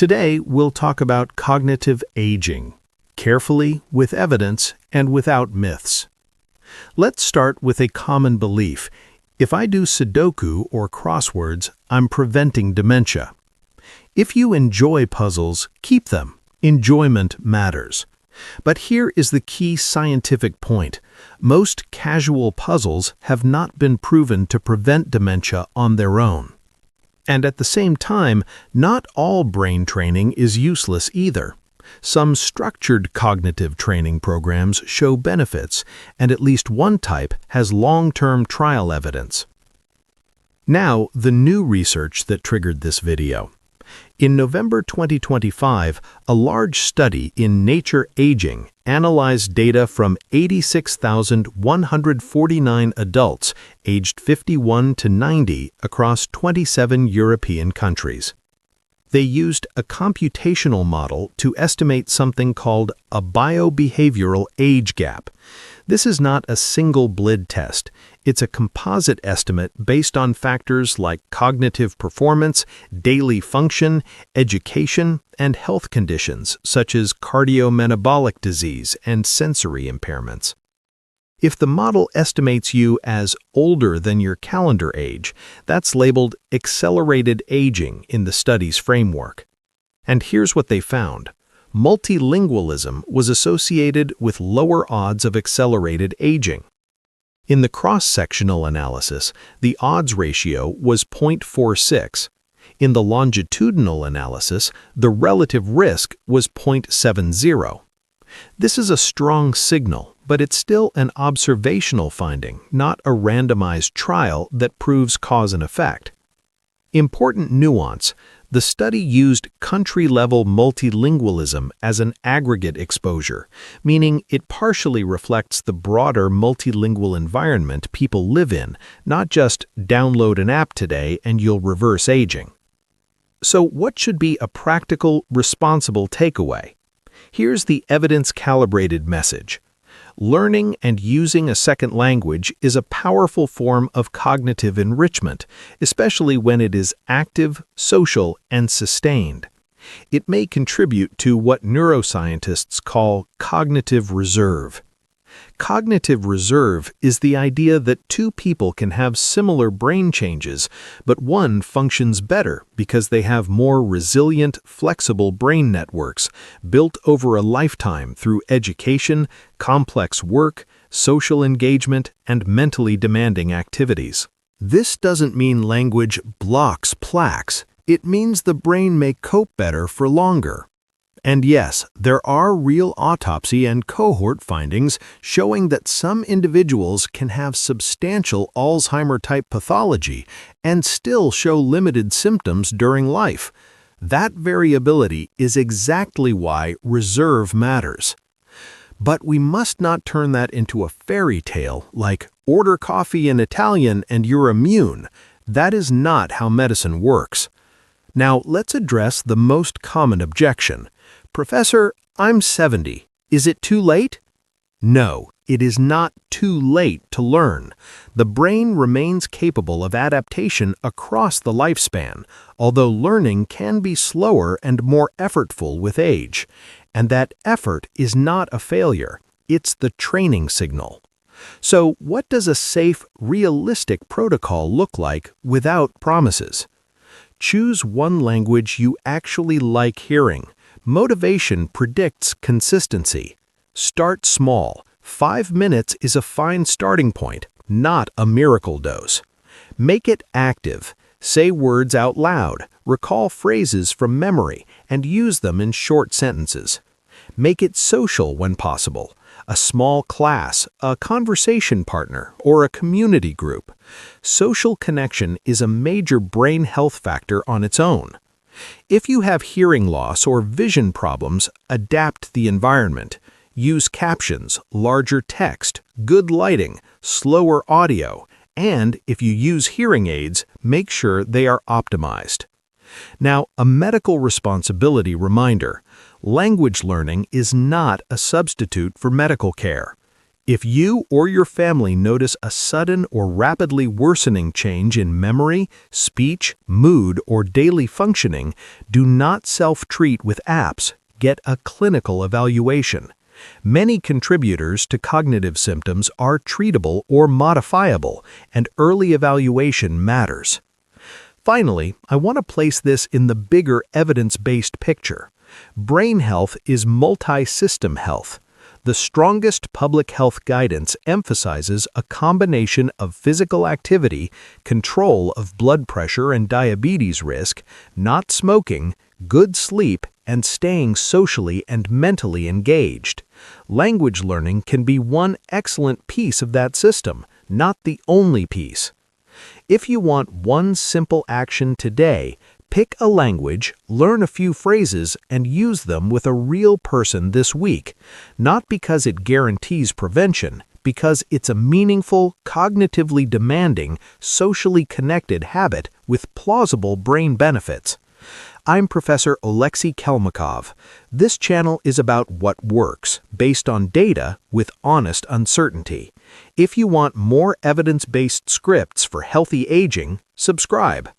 Today, we'll talk about cognitive aging, carefully, with evidence, and without myths. Let's start with a common belief. If I do Sudoku or crosswords, I'm preventing dementia. If you enjoy puzzles, keep them. Enjoyment matters. But here is the key scientific point. Most casual puzzles have not been proven to prevent dementia on their own. And at the same time, not all brain training is useless either. Some structured cognitive training programs show benefits, and at least one type has long-term trial evidence. Now, the new research that triggered this video. In November 2025, a large study in Nature Aging analyzed data from 86,149 adults aged 51 to 90 across 27 European countries. They used a computational model to estimate something called a biobehavioral age gap. This is not a single blood test. It's a composite estimate based on factors like cognitive performance, daily function, education, and health conditions such as cardiometabolic disease and sensory impairments. If the model estimates you as older than your calendar age, that's labeled accelerated aging in the study's framework. And here's what they found. Multilingualism was associated with lower odds of accelerated aging. In the cross-sectional analysis, the odds ratio was 0.46. In the longitudinal analysis, the relative risk was 0.70. This is a strong signal, but it's still an observational finding, not a randomized trial that proves cause and effect. Important nuance: the study used country-level multilingualism as an aggregate exposure, meaning it partially reflects the broader multilingual environment people live in, not just download an app today and you'll reverse aging. So what should be a practical, responsible takeaway? Here's the evidence-calibrated message. Learning and using a second language is a powerful form of cognitive enrichment, especially when it is active, social, and sustained. It may contribute to what neuroscientists call cognitive reserve. Cognitive reserve is the idea that two people can have similar brain changes, but one functions better because they have more resilient, flexible brain networks built over a lifetime through education, complex work, social engagement, and mentally demanding activities. This doesn't mean language blocks plaques. It means the brain may cope better for longer. And yes, there are real autopsy and cohort findings showing that some individuals can have substantial Alzheimer-type pathology and still show limited symptoms during life. That variability is exactly why reserve matters. But we must not turn that into a fairy tale like order coffee in Italian and you're immune. That is not how medicine works. Now, let's address the most common objection. Professor, I'm 70. Is it too late? No, it is not too late to learn. The brain remains capable of adaptation across the lifespan, although learning can be slower and more effortful with age. And that effort is not a failure. It's the training signal. So, what does a safe, realistic protocol look like without promises? Choose one language you actually like hearing. Motivation predicts consistency. Start small. 5 minutes is a fine starting point, not a miracle dose. Make it active. Say words out loud, recall phrases from memory, and use them in short sentences. Make it social when possible. A small class, a conversation partner, or a community group. Social connection is a major brain health factor on its own. If you have hearing loss or vision problems, adapt the environment. Use captions, larger text, good lighting, slower audio, and if you use hearing aids, make sure they are optimized. Now, a medical responsibility reminder. Language learning is not a substitute for medical care. If you or your family notice a sudden or rapidly worsening change in memory, speech, mood, or daily functioning, do not self-treat with apps. Get a clinical evaluation. Many contributors to cognitive symptoms are treatable or modifiable, and early evaluation matters. Finally, I want to place this in the bigger evidence-based picture. Brain health is multi-system health. The strongest public health guidance emphasizes a combination of physical activity, control of blood pressure and diabetes risk, not smoking, good sleep, and staying socially and mentally engaged. Language learning can be one excellent piece of that system, not the only piece. If you want one simple action today, pick a language, learn a few phrases, and use them with a real person this week, not because it guarantees prevention, because it's a meaningful, cognitively demanding, socially connected habit with plausible brain benefits. I'm Professor Oleksii Kalmykov. This channel is about what works, based on data with honest uncertainty. If you want more evidence-based scripts for healthy aging, subscribe.